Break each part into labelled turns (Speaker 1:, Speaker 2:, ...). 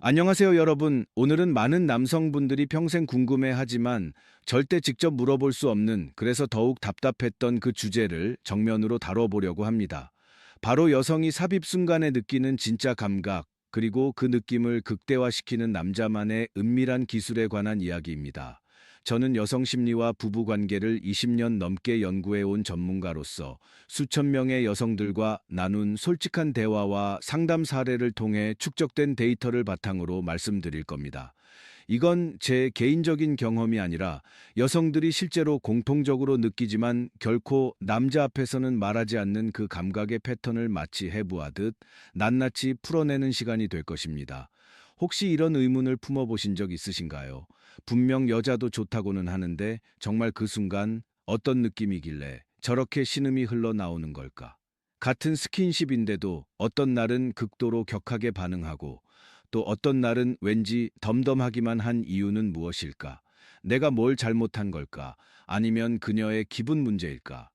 Speaker 1: 안녕하세요, 여러분. 오늘은 많은 남성분들이 평생 궁금해하지만 절대 직접 물어볼 수 없는, 그래서 더욱 답답했던 그 주제를 정면으로 다뤄보려고 합니다. 바로 여성이 삽입 순간에 느끼는 진짜 감각, 그리고 그 느낌을 극대화시키는 남자만의 은밀한 기술에 관한 이야기입니다. 저는 여성 심리와 부부 관계를 20년 넘게 연구해 온 전문가로서 수천 명의 여성들과 나눈 솔직한 대화와 상담 사례를 통해 축적된 데이터를 바탕으로 말씀드릴 겁니다. 이건 제 개인적인 경험이 아니라 여성들이 실제로 공통적으로 느끼지만 결코 남자 앞에서는 말하지 않는 그 감각의 패턴을 마치 해부하듯 낱낱이 풀어내는 시간이 될 것입니다. 혹시 이런 의문을 품어보신 적 있으신가요? 분명 여자도 좋다고는 하는데 정말 그 순간 어떤 느낌이길래 저렇게 신음이 흘러나오는 걸까? 같은 스킨십인데도 어떤 날은 극도로 격하게 반응하고 또 어떤 날은 왠지 덤덤하기만 한 이유는 무엇일까? 내가 뭘 잘못한 걸까? 아니면 그녀의 기분 문제일까?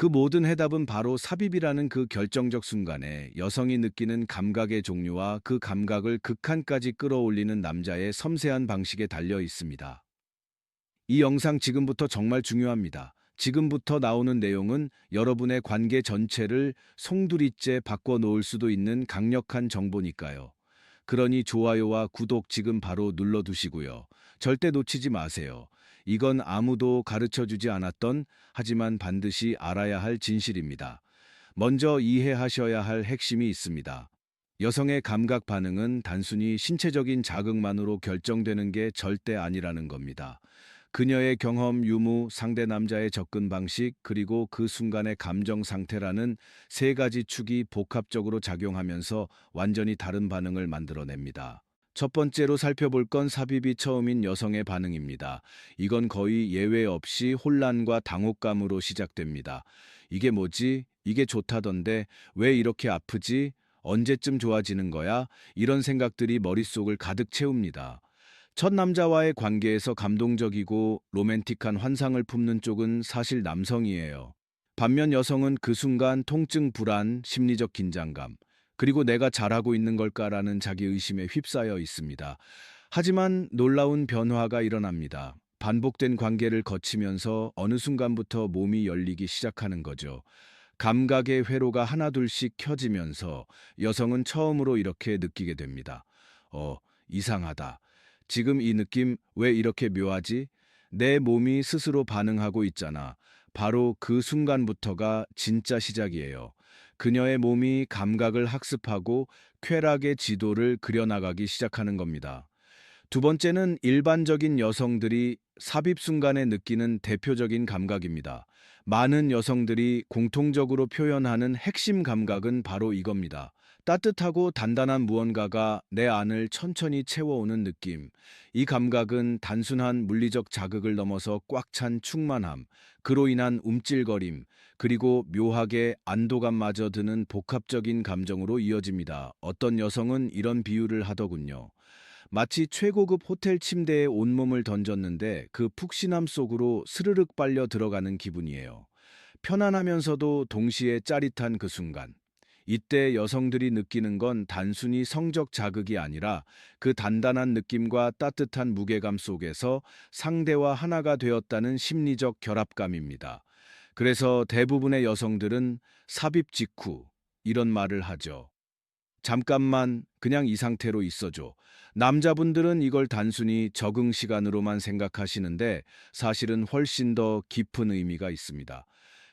Speaker 1: 그 모든 해답은 바로 삽입이라는 그 결정적 순간에 여성이 느끼는 감각의 종류와 그 감각을 극한까지 끌어올리는 남자의 섬세한 방식에 달려 있습니다. 이 영상 지금부터 정말 중요합니다. 지금부터 나오는 내용은 여러분의 관계 전체를 송두리째 바꿔 놓을 수도 있는 강력한 정보니까요. 그러니 좋아요와 구독 지금 바로 눌러두시고요. 절대 놓치지 마세요. 이건 아무도 가르쳐 주지 않았던, 하지만 반드시 알아야 할 진실입니다. 먼저 이해하셔야 할 핵심이 있습니다. 여성의 감각 반응은 단순히 신체적인 자극만으로 결정되는 게 절대 아니라는 겁니다. 그녀의 경험, 유무, 상대 남자의 접근 방식, 그리고 그 순간의 감정 상태라는 세 가지 축이 복합적으로 작용하면서 완전히 다른 반응을 만들어냅니다. 첫 번째로 살펴볼 건 삽입이 처음인 여성의 반응입니다. 이건 거의 예외 없이 혼란과 당혹감으로 시작됩니다. 이게 뭐지? 이게 좋다던데 왜 이렇게 아프지? 언제쯤 좋아지는 거야? 이런 생각들이 머릿속을 가득 채웁니다. 첫 남자와의 관계에서 감동적이고 로맨틱한 환상을 품는 쪽은 사실 남성이에요. 반면 여성은 그 순간 통증, 불안, 심리적 긴장감, 그리고 내가 잘하고 있는 걸까라는 자기의심에 휩싸여 있습니다. 하지만 놀라운 변화가 일어납니다. 반복된 관계를 거치면서 어느 순간부터 몸이 열리기 시작하는 거죠. 감각의 회로가 하나둘씩 켜지면서 여성은 처음으로 이렇게 느끼게 됩니다. 이상하다. 지금 이 느낌 왜 이렇게 묘하지? 내 몸이 스스로 반응하고 있잖아. 바로 그 순간부터가 진짜 시작이에요. 그녀의 몸이 감각을 학습하고 쾌락의 지도를 그려나가기 시작하는 겁니다. 두 번째는 일반적인 여성들이 삽입 순간에 느끼는 대표적인 감각입니다. 많은 여성들이 공통적으로 표현하는 핵심 감각은 바로 이겁니다. 따뜻하고 단단한 무언가가 내 안을 천천히 채워오는 느낌. 이 감각은 단순한 물리적 자극을 넘어서 꽉 찬 충만함, 그로 인한 움찔거림, 그리고 묘하게 안도감마저 드는 복합적인 감정으로 이어집니다. 어떤 여성은 이런 비유를 하더군요. 마치 최고급 호텔 침대에 온몸을 던졌는데 그 푹신함 속으로 스르륵 빨려 들어가는 기분이에요. 편안하면서도 동시에 짜릿한 그 순간. 이때 여성들이 느끼는 건 단순히 성적 자극이 아니라 그 단단한 느낌과 따뜻한 무게감 속에서 상대와 하나가 되었다는 심리적 결합감입니다. 그래서 대부분의 여성들은 삽입 직후 이런 말을 하죠. 잠깐만 그냥 이 상태로 있어줘. 남자분들은 이걸 단순히 적응 시간으로만 생각하시는데 사실은 훨씬 더 깊은 의미가 있습니다.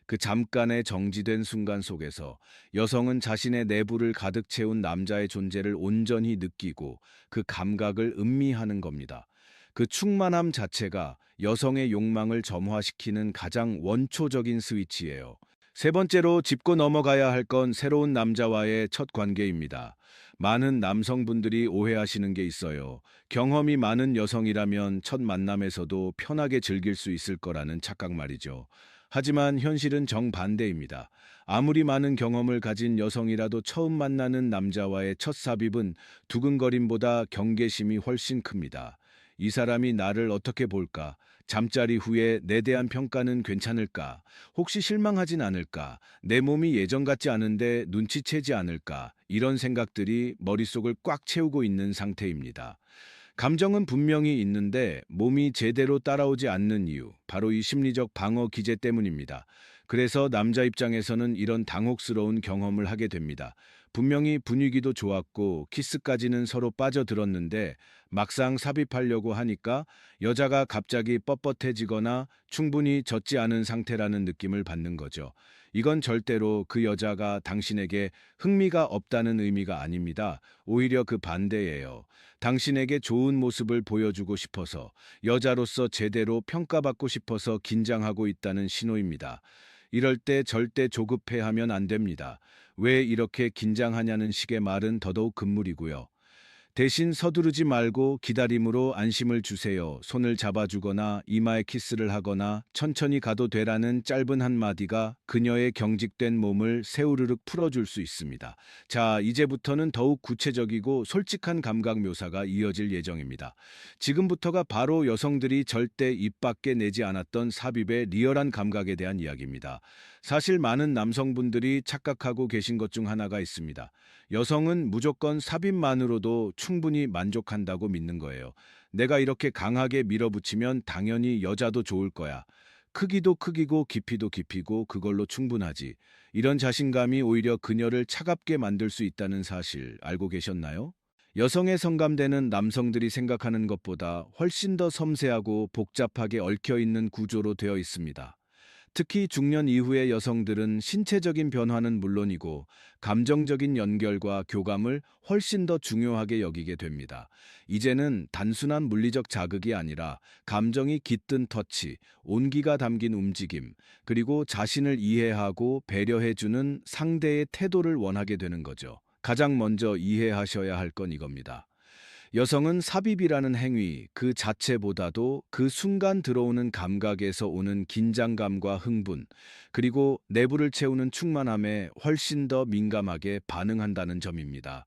Speaker 1: 그 잠깐의 정지된 순간 속에서 여성은 자신의 내부를 가득 채운 남자의 존재를 온전히 느끼고 그 감각을 음미하는 겁니다. 그 충만함 자체가 여성의 욕망을 점화시키는 가장 원초적인 스위치예요. 세 번째로 짚고 넘어가야 할 건 새로운 남자와의 첫 관계입니다. 많은 남성분들이 오해하시는 게 있어요. 경험이 많은 여성이라면 첫 만남에서도 편하게 즐길 수 있을 거라는 착각 말이죠. 하지만 현실은 정반대입니다. 아무리 많은 경험을 가진 여성이라도 처음 만나는 남자와의 첫 삽입은 두근거림보다 경계심이 훨씬 큽니다. 이 사람이 나를 어떻게 볼까? 잠자리 후에 내 대한 평가는 괜찮을까? 혹시 실망하진 않을까? 내 몸이 예전 같지 않은데 눈치채지 않을까? 이런 생각들이 머릿속을 꽉 채우고 있는 상태입니다. 감정은 분명히 있는데 몸이 제대로 따라오지 않는 이유, 바로 이 심리적 방어 기제 때문입니다. 그래서 남자 입장에서는 이런 당혹스러운 경험을 하게 됩니다. 분명히 분위기도 좋았고 키스까지는 서로 빠져들었는데 막상 삽입하려고 하니까 여자가 갑자기 뻣뻣해지거나 충분히 젖지 않은 상태라는 느낌을 받는 거죠. 이건 절대로 그 여자가 당신에게 흥미가 없다는 의미가 아닙니다. 오히려 그 반대예요. 당신에게 좋은 모습을 보여주고 싶어서, 여자로서 제대로 평가받고 싶어서 긴장하고 있다는 신호입니다. 이럴 때 절대 조급해하면 안 됩니다. 왜 이렇게 긴장하냐는 식의 말은 더더욱 금물이고요. 대신 서두르지 말고 기다림으로 안심을 주세요. 손을 잡아주거나 이마에 키스를 하거나 천천히 가도 되라는 짧은 한마디가 그녀의 경직된 몸을 새우르륵 풀어줄 수 있습니다. 자, 이제부터는 더욱 구체적이고 솔직한 감각 묘사가 이어질 예정입니다. 지금부터가 바로 여성들이 절대 입 밖에 내지 않았던 삽입의 리얼한 감각에 대한 이야기입니다. 사실 많은 남성분들이 착각하고 계신 것 중 하나가 있습니다. 여성은 무조건 삽입만으로도 충분히 만족한다고 믿는 거예요. 내가 이렇게 강하게 밀어붙이면 당연히 여자도 좋을 거야. 크기도 크기고 깊이도 깊이고 그걸로 충분하지. 이런 자신감이 오히려 그녀를 차갑게 만들 수 있다는 사실 알고 계셨나요? 여성의 성감대는 남성들이 생각하는 것보다 훨씬 더 섬세하고 복잡하게 얽혀 있는 구조로 되어 있습니다. 특히 중년 이후의 여성들은 신체적인 변화는 물론이고 감정적인 연결과 교감을 훨씬 더 중요하게 여기게 됩니다. 이제는 단순한 물리적 자극이 아니라 감정이 깃든 터치, 온기가 담긴 움직임, 그리고 자신을 이해하고 배려해주는 상대의 태도를 원하게 되는 거죠. 가장 먼저 이해하셔야 할 건 이겁니다. 여성은 삽입이라는 행위 그 자체보다도 그 순간 들어오는 감각에서 오는 긴장감과 흥분, 그리고 내부를 채우는 충만함에 훨씬 더 민감하게 반응한다는 점입니다.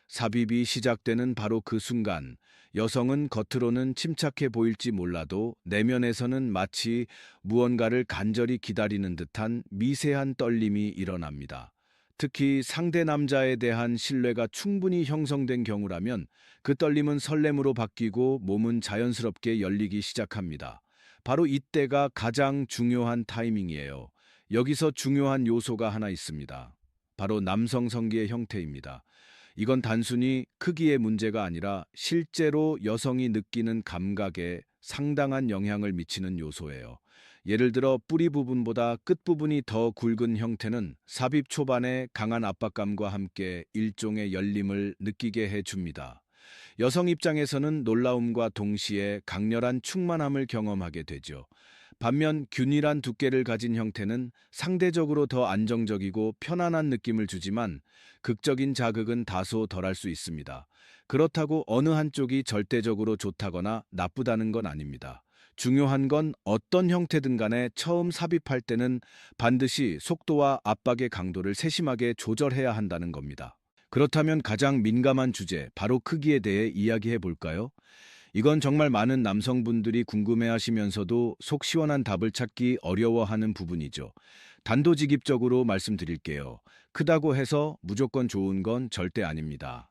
Speaker 1: 삽입이 시작되는 바로 그 순간, 여성은 겉으로는 침착해 보일지 몰라도 내면에서는 마치 무언가를 간절히 기다리는 듯한 미세한 떨림이 일어납니다. 특히 상대 남자에 대한 신뢰가 충분히 형성된 경우라면 그 떨림은 설렘으로 바뀌고 몸은 자연스럽게 열리기 시작합니다. 바로 이때가 가장 중요한 타이밍이에요. 여기서 중요한 요소가 하나 있습니다. 바로 남성 성기의 형태입니다. 이건 단순히 크기의 문제가 아니라 실제로 여성이 느끼는 감각에 상당한 영향을 미치는 요소예요. 예를 들어 뿌리 부분보다 끝 부분이 더 굵은 형태는 삽입 초반에 강한 압박감과 함께 일종의 열림을 느끼게 해줍니다. 여성 입장에서는 놀라움과 동시에 강렬한 충만함을 경험하게 되죠. 반면 균일한 두께를 가진 형태는 상대적으로 더 안정적이고 편안한 느낌을 주지만 극적인 자극은 다소 덜할 수 있습니다. 그렇다고 어느 한쪽이 절대적으로 좋다거나 나쁘다는 건 아닙니다. 중요한 건 어떤 형태든 간에 처음 삽입할 때는 반드시 속도와 압박의 강도를 세심하게 조절해야 한다는 겁니다. 그렇다면 가장 민감한 주제, 바로 크기에 대해 이야기해 볼까요? 이건 정말 많은 남성분들이 궁금해하시면서도 속 시원한 답을 찾기 어려워하는 부분이죠. 단도직입적으로 말씀드릴게요. 크다고 해서 무조건 좋은 건 절대 아닙니다.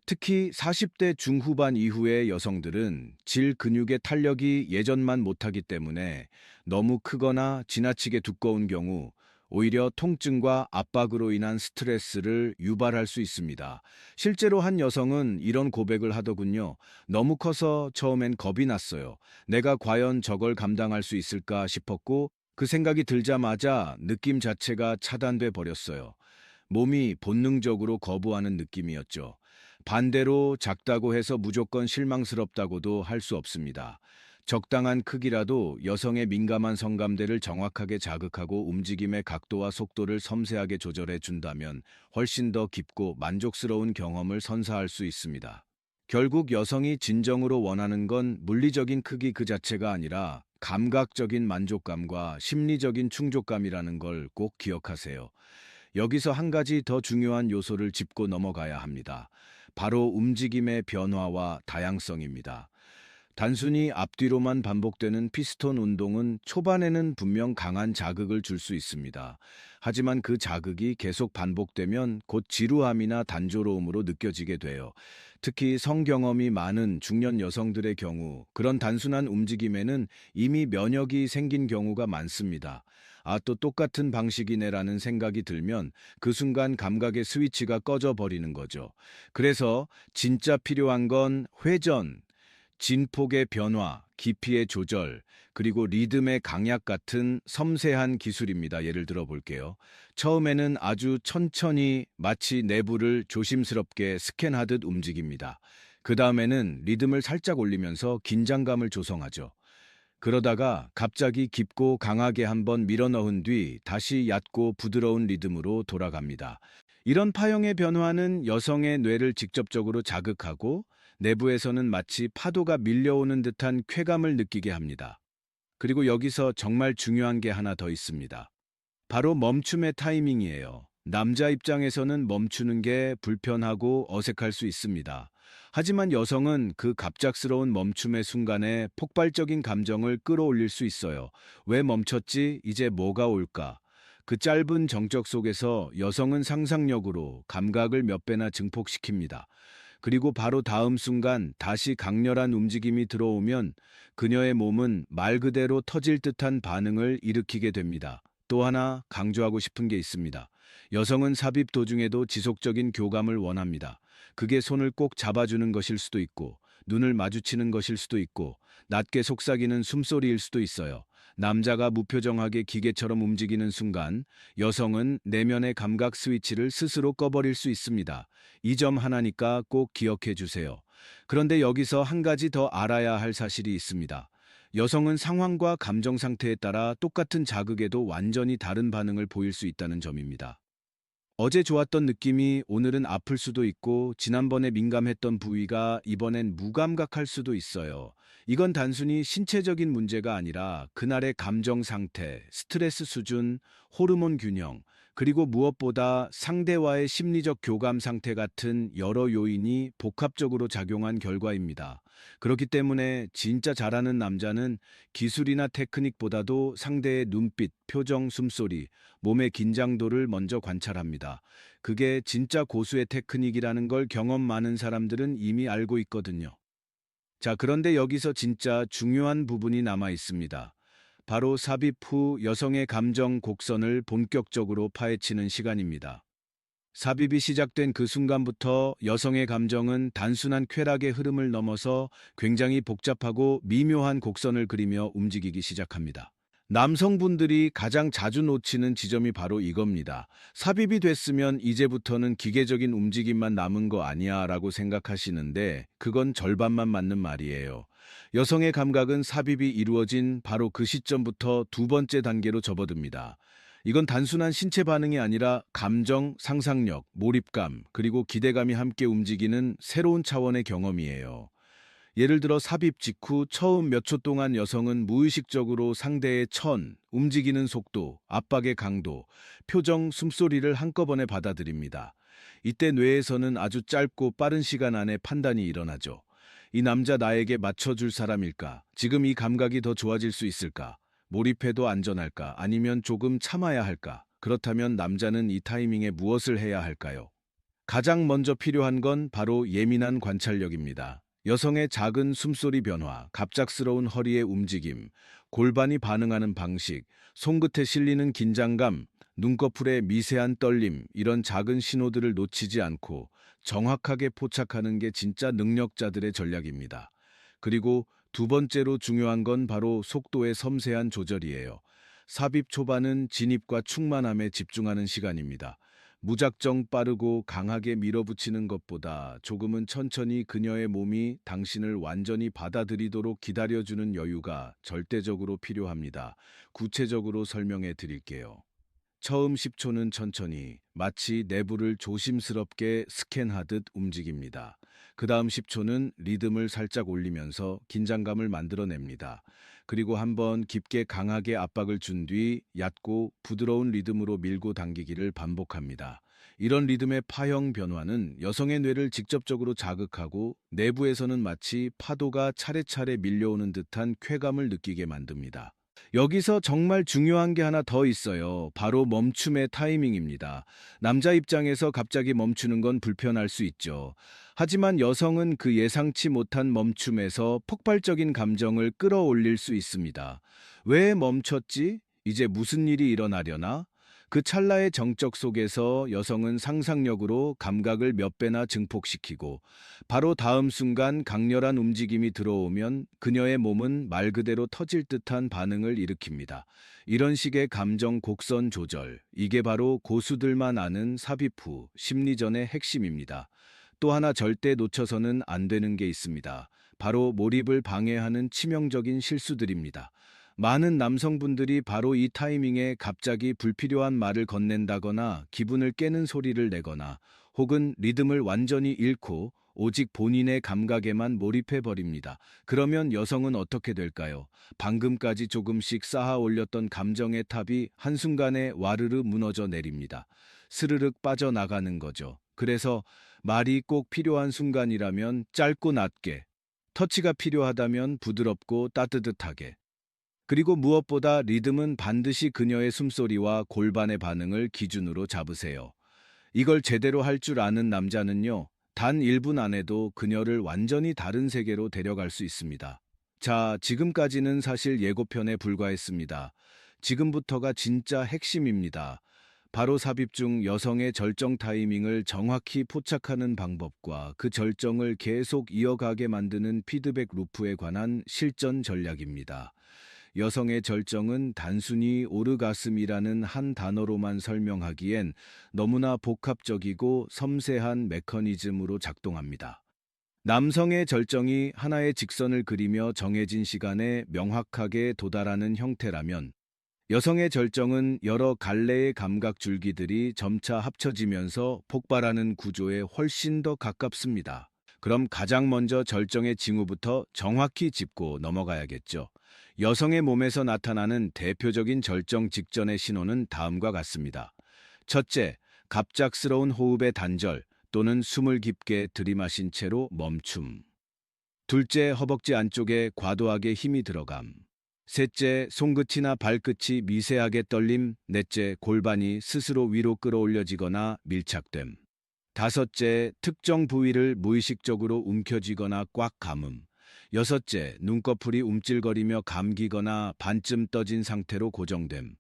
Speaker 1: 특히 40대 중후반 이후의 여성들은 질 근육의 탄력이 예전만 못하기 때문에 너무 크거나 지나치게 두꺼운 경우 오히려 통증과 압박으로 인한 스트레스를 유발할 수 있습니다. 실제로 한 여성은 이런 고백을 하더군요. 너무 커서 처음엔 겁이 났어요. 내가 과연 저걸 감당할 수 있을까 싶었고 그 생각이 들자마자 느낌 자체가 차단돼 버렸어요. 몸이 본능적으로 거부하는 느낌이었죠. 반대로 작다고 해서 무조건 실망스럽다고도 할 수 없습니다. 적당한 크기라도 여성의 민감한 성감대를 정확하게 자극하고 움직임의 각도와 속도를 섬세하게 조절해 준다면 훨씬 더 깊고 만족스러운 경험을 선사할 수 있습니다. 결국 여성이 진정으로 원하는 건 물리적인 크기 그 자체가 아니라 감각적인 만족감과 심리적인 충족감이라는 걸 꼭 기억하세요. 여기서 한 가지 더 중요한 요소를 짚고 넘어가야 합니다. 바로 움직임의 변화와 다양성입니다. 단순히 앞뒤로만 반복되는 피스톤 운동은 초반에는 분명 강한 자극을 줄 수 있습니다. 하지만 그 자극이 계속 반복되면 곧 지루함이나 단조로움으로 느껴지게 돼요. 특히 성경험이 많은 중년 여성들의 경우 그런 단순한 움직임에는 이미 면역이 생긴 경우가 많습니다. 아, 또 똑같은 방식이네라는 생각이 들면 그 순간 감각의 스위치가 꺼져 버리는 거죠. 그래서 진짜 필요한 건 회전, 진폭의 변화, 깊이의 조절, 그리고 리듬의 강약 같은 섬세한 기술입니다. 예를 들어 볼게요. 처음에는 아주 천천히 마치 내부를 조심스럽게 스캔하듯 움직입니다. 그 다음에는 리듬을 살짝 올리면서 긴장감을 조성하죠. 그러다가 갑자기 깊고 강하게 한번 밀어넣은 뒤 다시 얕고 부드러운 리듬으로 돌아갑니다. 이런 파형의 변화는 여성의 뇌를 직접적으로 자극하고 내부에서는 마치 파도가 밀려오는 듯한 쾌감을 느끼게 합니다. 그리고 여기서 정말 중요한 게 하나 더 있습니다. 바로 멈춤의 타이밍이에요. 남자 입장에서는 멈추는 게 불편하고 어색할 수 있습니다. 하지만 여성은 그 갑작스러운 멈춤의 순간에 폭발적인 감정을 끌어올릴 수 있어요. 왜 멈췄지? 이제 뭐가 올까? 그 짧은 정적 속에서 여성은 상상력으로 감각을 몇 배나 증폭시킵니다. 그리고 바로 다음 순간 다시 강렬한 움직임이 들어오면 그녀의 몸은 말 그대로 터질 듯한 반응을 일으키게 됩니다. 또 하나 강조하고 싶은 게 있습니다. 여성은 삽입 도중에도 지속적인 교감을 원합니다. 그게 손을 꼭 잡아주는 것일 수도 있고, 눈을 마주치는 것일 수도 있고, 낮게 속삭이는 숨소리일 수도 있어요. 남자가 무표정하게 기계처럼 움직이는 순간, 여성은 내면의 감각 스위치를 스스로 꺼버릴 수 있습니다. 이 점 하나니까 꼭 기억해 주세요. 그런데 여기서 한 가지 더 알아야 할 사실이 있습니다. 여성은 상황과 감정 상태에 따라 똑같은 자극에도 완전히 다른 반응을 보일 수 있다는 점입니다. 어제 좋았던 느낌이 오늘은 아플 수도 있고 지난번에 민감했던 부위가 이번엔 무감각할 수도 있어요. 이건 단순히 신체적인 문제가 아니라 그날의 감정 상태, 스트레스 수준, 호르몬 균형, 그리고 무엇보다 상대와의 심리적 교감 상태 같은 여러 요인이 복합적으로 작용한 결과입니다. 그렇기 때문에 진짜 잘하는 남자는 기술이나 테크닉보다도 상대의 눈빛, 표정, 숨소리, 몸의 긴장도를 먼저 관찰합니다. 그게 진짜 고수의 테크닉이라는 걸 경험 많은 사람들은 이미 알고 있거든요. 자, 그런데 여기서 진짜 중요한 부분이 남아 있습니다. 바로 삽입 후 여성의 감정 곡선을 본격적으로 파헤치는 시간입니다. 삽입이 시작된 그 순간부터 여성의 감정은 단순한 쾌락의 흐름을 넘어서 굉장히 복잡하고 미묘한 곡선을 그리며 움직이기 시작합니다. 남성분들이 가장 자주 놓치는 지점이 바로 이겁니다. 삽입이 됐으면 이제부터는 기계적인 움직임만 남은 거 아니야 라고 생각하시는데 그건 절반만 맞는 말이에요. 여성의 감각은 삽입이 이루어진 바로 그 시점부터 두 번째 단계로 접어듭니다. 이건 단순한 신체 반응이 아니라 감정, 상상력, 몰입감, 그리고 기대감이 함께 움직이는 새로운 차원의 경험이에요. 예를 들어 삽입 직후 처음 몇 초 동안 여성은 무의식적으로 상대의 움직이는 속도, 압박의 강도, 표정, 숨소리를 한꺼번에 받아들입니다. 이때 뇌에서는 아주 짧고 빠른 시간 안에 판단이 일어나죠. 이 남자 나에게 맞춰줄 사람일까? 지금 이 감각이 더 좋아질 수 있을까? 몰입해도 안전할까? 아니면 조금 참아야 할까? 그렇다면 남자는 이 타이밍에 무엇을 해야 할까요? 가장 먼저 필요한 건 바로 예민한 관찰력입니다. 여성의 작은 숨소리 변화, 갑작스러운 허리의 움직임, 골반이 반응하는 방식, 손끝에 실리는 긴장감, 눈꺼풀의 미세한 떨림, 이런 작은 신호들을 놓치지 않고 정확하게 포착하는 게 진짜 능력자들의 전략입니다. 그리고 두 번째로 중요한 건 바로 속도의 섬세한 조절이에요. 삽입 초반은 진입과 충만함에 집중하는 시간입니다. 무작정 빠르고 강하게 밀어붙이는 것보다 조금은 천천히 그녀의 몸이 당신을 완전히 받아들이도록 기다려주는 여유가 절대적으로 필요합니다. 구체적으로 설명해 드릴게요. 처음 10초는 천천히, 마치 내부를 조심스럽게 스캔하듯 움직입니다. 그 다음 10초는 리듬을 살짝 올리면서 긴장감을 만들어냅니다. 그리고 한번 깊게 강하게 압박을 준 뒤 얕고 부드러운 리듬으로 밀고 당기기를 반복합니다. 이런 리듬의 파형 변화는 여성의 뇌를 직접적으로 자극하고 내부에서는 마치 파도가 차례차례 밀려오는 듯한 쾌감을 느끼게 만듭니다. 여기서 정말 중요한 게 하나 더 있어요. 바로 멈춤의 타이밍입니다. 남자 입장에서 갑자기 멈추는 건 불편할 수 있죠. 하지만 여성은 그 예상치 못한 멈춤에서 폭발적인 감정을 끌어올릴 수 있습니다. 왜 멈췄지? 이제 무슨 일이 일어나려나? 그 찰나의 정적 속에서 여성은 상상력으로 감각을 몇 배나 증폭시키고 바로 다음 순간 강렬한 움직임이 들어오면 그녀의 몸은 말 그대로 터질 듯한 반응을 일으킵니다. 이런 식의 감정 곡선 조절, 이게 바로 고수들만 아는 삽입 후 심리전의 핵심입니다. 또 하나 절대 놓쳐서는 안 되는 게 있습니다. 바로 몰입을 방해하는 치명적인 실수들입니다. 많은 남성분들이 바로 이 타이밍에 갑자기 불필요한 말을 건넨다거나 기분을 깨는 소리를 내거나 혹은 리듬을 완전히 잃고 오직 본인의 감각에만 몰입해 버립니다. 그러면 여성은 어떻게 될까요? 방금까지 조금씩 쌓아 올렸던 감정의 탑이 한순간에 와르르 무너져 내립니다. 스르륵 빠져나가는 거죠. 그래서 말이 꼭 필요한 순간이라면 짧고 낮게, 터치가 필요하다면 부드럽고 따뜻하게, 그리고 무엇보다 리듬은 반드시 그녀의 숨소리와 골반의 반응을 기준으로 잡으세요. 이걸 제대로 할 줄 아는 남자는요, 단 1분 안에도 그녀를 완전히 다른 세계로 데려갈 수 있습니다. 자, 지금까지는 사실 예고편에 불과했습니다. 지금부터가 진짜 핵심입니다. 바로 삽입 중 여성의 절정 타이밍을 정확히 포착하는 방법과 그 절정을 계속 이어가게 만드는 피드백 루프에 관한 실전 전략입니다. 여성의 절정은 단순히 오르가슴이라는 한 단어로만 설명하기엔 너무나 복합적이고 섬세한 메커니즘으로 작동합니다. 남성의 절정이 하나의 직선을 그리며 정해진 시간에 명확하게 도달하는 형태라면, 여성의 절정은 여러 갈래의 감각 줄기들이 점차 합쳐지면서 폭발하는 구조에 훨씬 더 가깝습니다. 그럼 가장 먼저 절정의 징후부터 정확히 짚고 넘어가야겠죠. 여성의 몸에서 나타나는 대표적인 절정 직전의 신호는 다음과 같습니다. 첫째, 갑작스러운 호흡의 단절 또는 숨을 깊게 들이마신 채로 멈춤. 둘째, 허벅지 안쪽에 과도하게 힘이 들어감. 셋째, 손끝이나 발끝이 미세하게 떨림. 넷째, 골반이 스스로 위로 끌어올려지거나 밀착됨. 다섯째, 특정 부위를 무의식적으로 움켜쥐거나 꽉 감음. 여섯째, 눈꺼풀이 움찔거리며 감기거나 반쯤 떠진 상태로 고정됨.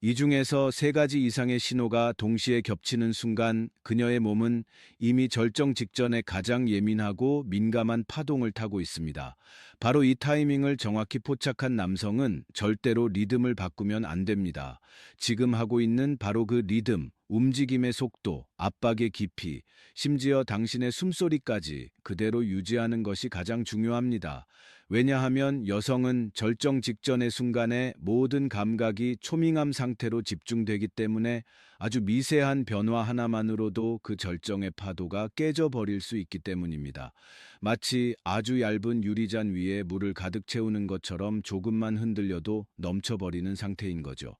Speaker 1: 이 중에서 세 가지 이상의 신호가 동시에 겹치는 순간 그녀의 몸은 이미 절정 직전에 가장 예민하고 민감한 파동을 타고 있습니다. 바로 이 타이밍을 정확히 포착한 남성은 절대로 리듬을 바꾸면 안 됩니다. 지금 하고 있는 바로 그 리듬, 움직임의 속도, 압박의 깊이, 심지어 당신의 숨소리까지 그대로 유지하는 것이 가장 중요합니다. 왜냐하면 여성은 절정 직전의 순간에 모든 감각이 초밍함 상태로 집중되기 때문에 아주 미세한 변화 하나만으로도 그 절정의 파도가 깨져버릴 수 있기 때문입니다. 마치 아주 얇은 유리잔 위에 물을 가득 채우는 것처럼 조금만 흔들려도 넘쳐버리는 상태인 거죠.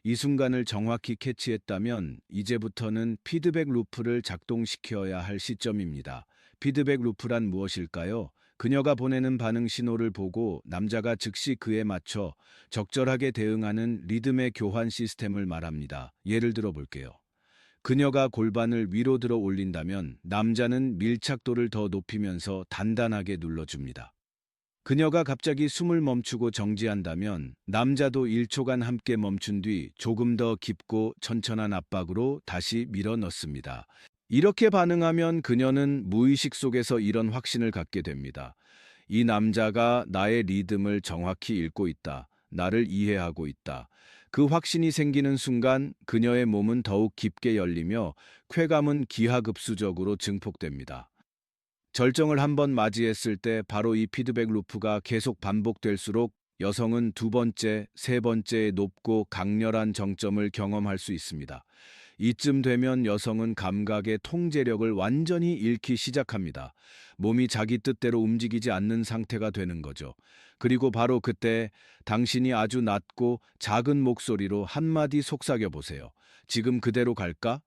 Speaker 1: 이 순간을 정확히 캐치했다면 이제부터는 피드백 루프를 작동시켜야 할 시점입니다. 피드백 루프란 무엇일까요? 그녀가 보내는 반응 신호를 보고 남자가 즉시 그에 맞춰 적절하게 대응하는 리듬의 교환 시스템을 말합니다. 예를 들어 볼게요. 그녀가 골반을 위로 들어 올린다면 남자는 밀착도를 더 높이면서 단단하게 눌러줍니다. 그녀가 갑자기 숨을 멈추고 정지한다면 남자도 1초간 함께 멈춘 뒤 조금 더 깊고 천천한 압박으로 다시 밀어 넣습니다. 이렇게 반응하면 그녀는 무의식 속에서 이런 확신을 갖게 됩니다. 이 남자가 나의 리듬을 정확히 읽고 있다. 나를 이해하고 있다. 그 확신이 생기는 순간 그녀의 몸은 더욱 깊게 열리며 쾌감은 기하급수적으로 증폭됩니다. 절정을 한번 맞이했을 때 바로 이 피드백 루프가 계속 반복될수록 여성은 두 번째, 세 번째의 높고 강렬한 정점을 경험할 수 있습니다. 이쯤 되면 여성은 감각의 통제력을 완전히 잃기 시작합니다. 몸이 자기 뜻대로 움직이지 않는 상태가 되는 거죠. 그리고 바로 그때 당신이 아주 낮고 작은 목소리로 한마디 속삭여 보세요. 지금 그대로 갈까?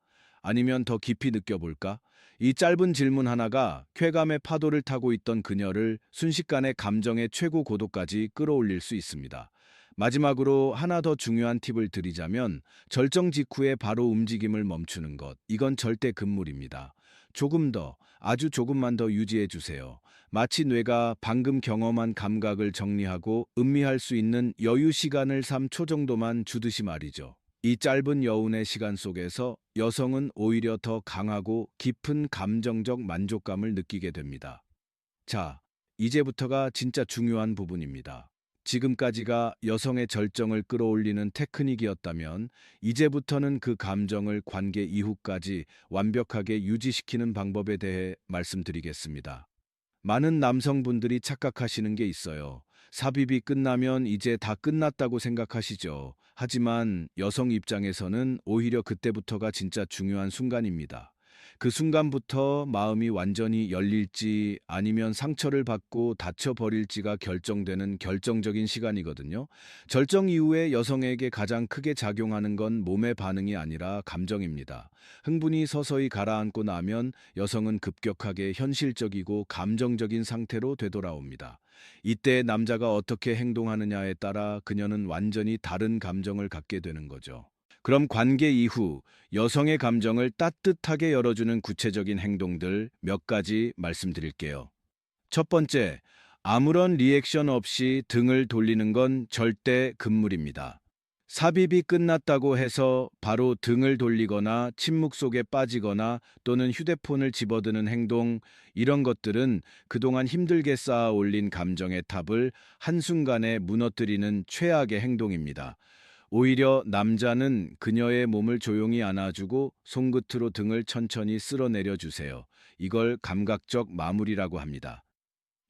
Speaker 1: 아니면 더 깊이 느껴볼까? 이 짧은 질문 하나가 쾌감의 파도를 타고 있던 그녀를 순식간에 감정의 최고 고도까지 끌어올릴 수 있습니다. 마지막으로 하나 더 중요한 팁을 드리자면 절정 직후에 바로 움직임을 멈추는 것. 이건 절대 금물입니다. 조금 더, 아주 조금만 더 유지해 주세요. 마치 뇌가 방금 경험한 감각을 정리하고 음미할 수 있는 여유 시간을 3초 정도만 주듯이 말이죠. 이 짧은 여운의 시간 속에서 여성은 오히려 더 강하고 깊은 감정적 만족감을 느끼게 됩니다. 자, 이제부터가 진짜 중요한 부분입니다. 지금까지가 여성의 절정을 끌어올리는 테크닉이었다면, 이제부터는 그 감정을 관계 이후까지 완벽하게 유지시키는 방법에 대해 말씀드리겠습니다. 많은 남성분들이 착각하시는 게 있어요. 삽입이 끝나면 이제 다 끝났다고 생각하시죠. 하지만 여성 입장에서는 오히려 그때부터가 진짜 중요한 순간입니다. 그 순간부터 마음이 완전히 열릴지 아니면 상처를 받고 다쳐버릴지가 결정되는 결정적인 시간이거든요. 절정 이후에 여성에게 가장 크게 작용하는 건 몸의 반응이 아니라 감정입니다. 흥분이 서서히 가라앉고 나면 여성은 급격하게 현실적이고 감정적인 상태로 되돌아옵니다. 이때 남자가 어떻게 행동하느냐에 따라 그녀는 완전히 다른 감정을 갖게 되는 거죠. 그럼 관계 이후 여성의 감정을 따뜻하게 열어주는 구체적인 행동들 몇 가지 말씀드릴게요. 첫 번째, 아무런 리액션 없이 등을 돌리는 건 절대 금물입니다. 삽입이 끝났다고 해서 바로 등을 돌리거나 침묵 속에 빠지거나 또는 휴대폰을 집어드는 행동, 이런 것들은 그동안 힘들게 쌓아 올린 감정의 탑을 한순간에 무너뜨리는 최악의 행동입니다. 오히려 남자는 그녀의 몸을 조용히 안아주고 손끝으로 등을 천천히 쓸어내려 주세요. 이걸 감각적 마무리라고 합니다.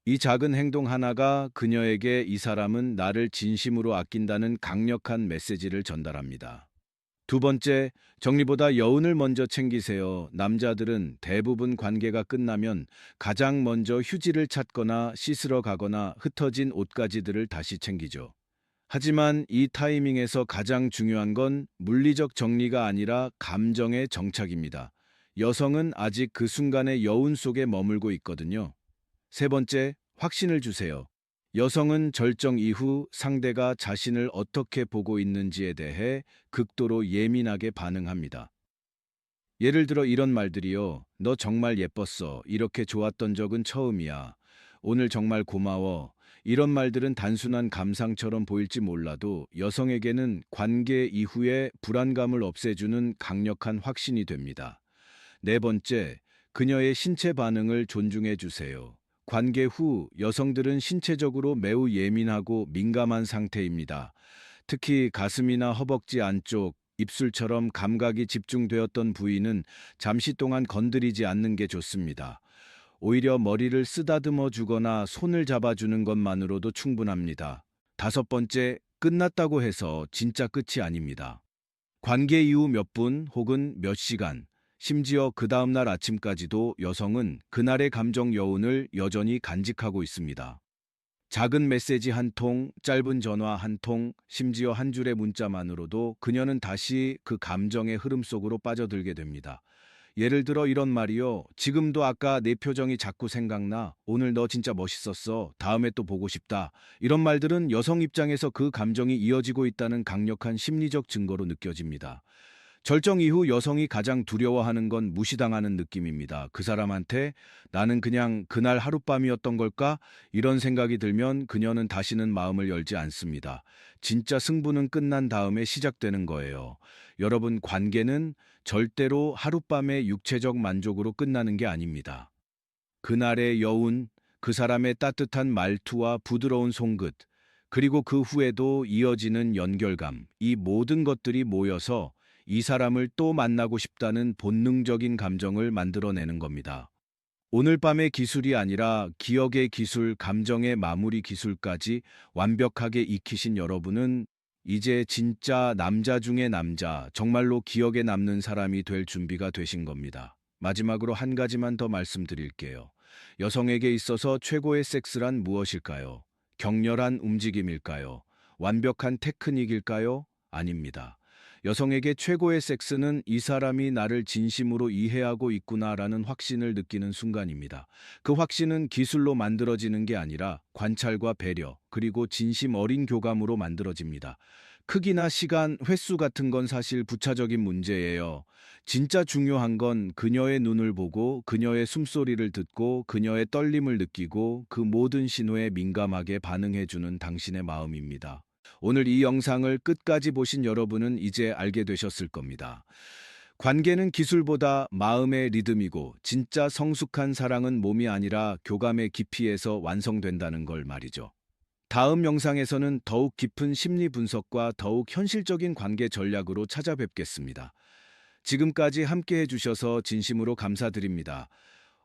Speaker 1: 이 작은 행동 하나가 그녀에게 이 사람은 나를 진심으로 아낀다는 강력한 메시지를 전달합니다. 두 번째, 정리보다 여운을 먼저 챙기세요. 남자들은 대부분 관계가 끝나면 가장 먼저 휴지를 찾거나 씻으러 가거나 흩어진 옷가지들을 다시 챙기죠. 하지만 이 타이밍에서 가장 중요한 건 물리적 정리가 아니라 감정의 정착입니다. 여성은 아직 그 순간의 여운 속에 머물고 있거든요. 세 번째, 확신을 주세요. 여성은 절정 이후 상대가 자신을 어떻게 보고 있는지에 대해 극도로 예민하게 반응합니다. 예를 들어 이런 말들이요. 너 정말 예뻤어. 이렇게 좋았던 적은 처음이야. 오늘 정말 고마워. 이런 말들은 단순한 감상처럼 보일지 몰라도 여성에게는 관계 이후의 불안감을 없애주는 강력한 확신이 됩니다. 네 번째, 그녀의 신체 반응을 존중해 주세요. 관계 후 여성들은 신체적으로 매우 예민하고 민감한 상태입니다. 특히 가슴이나 허벅지 안쪽, 입술처럼 감각이 집중되었던 부위는 잠시 동안 건드리지 않는 게 좋습니다. 오히려 머리를 쓰다듬어 주거나 손을 잡아주는 것만으로도 충분합니다. 다섯 번째, 끝났다고 해서 진짜 끝이 아닙니다. 관계 이후 몇 분 혹은 몇 시간, 심지어 그 다음날 아침까지도 여성은 그날의 감정 여운을 여전히 간직하고 있습니다. 작은 메시지 한 통, 짧은 전화 한 통, 심지어 한 줄의 문자만으로도 그녀는 다시 그 감정의 흐름 속으로 빠져들게 됩니다. 예를 들어 이런 말이요. 지금도 아까 내 표정이 자꾸 생각나. 오늘 너 진짜 멋있었어. 다음에 또 보고 싶다. 이런 말들은 여성 입장에서 그 감정이 이어지고 있다는 강력한 심리적 증거로 느껴집니다. 절정 이후 여성이 가장 두려워하는 건 무시당하는 느낌입니다. 그 사람한테 나는 그냥 그날 하룻밤이었던 걸까? 이런 생각이 들면 그녀는 다시는 마음을 열지 않습니다. 진짜 승부는 끝난 다음에 시작되는 거예요. 여러분, 관계는 절대로 하룻밤의 육체적 만족으로 끝나는 게 아닙니다. 그날의 여운, 그 사람의 따뜻한 말투와 부드러운 손끝, 그리고 그 후에도 이어지는 연결감, 이 모든 것들이 모여서 이 사람을 또 만나고 싶다는 본능적인 감정을 만들어내는 겁니다. 오늘 밤의 기술이 아니라 기억의 기술, 감정의 마무리 기술까지 완벽하게 익히신 여러분은 이제 진짜 남자 중에 남자, 정말로 기억에 남는 사람이 될 준비가 되신 겁니다. 마지막으로 한 가지만 더 말씀드릴게요. 여성에게 있어서 최고의 섹스란 무엇일까요? 격렬한 움직임일까요? 완벽한 테크닉일까요? 아닙니다. 여성에게 최고의 섹스는 이 사람이 나를 진심으로 이해하고 있구나라는 확신을 느끼는 순간입니다. 그 확신은 기술로 만들어지는 게 아니라 관찰과 배려, 그리고 진심 어린 교감으로 만들어집니다. 크기나 시간, 횟수 같은 건 사실 부차적인 문제예요. 진짜 중요한 건 그녀의 눈을 보고 그녀의 숨소리를 듣고 그녀의 떨림을 느끼고 그 모든 신호에 민감하게 반응해주는 당신의 마음입니다. 오늘 이 영상을 끝까지 보신 여러분은 이제 알게 되셨을 겁니다. 관계는 기술보다 마음의 리듬이고 진짜 성숙한 사랑은 몸이 아니라 교감의 깊이에서 완성된다는 걸 말이죠. 다음 영상에서는 더욱 깊은 심리 분석과 더욱 현실적인 관계 전략으로 찾아뵙겠습니다. 지금까지 함께 해주셔서 진심으로 감사드립니다.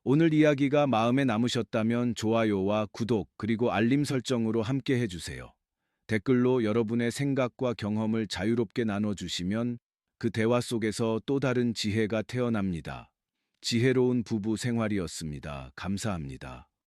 Speaker 1: 오늘 이야기가 마음에 남으셨다면 좋아요와 구독 그리고 알림 설정으로 함께 해주세요. 댓글로 여러분의 생각과 경험을 자유롭게 나눠주시면 그 대화 속에서 또 다른 지혜가 태어납니다. 지혜로운 부부 생활이었습니다. 감사합니다.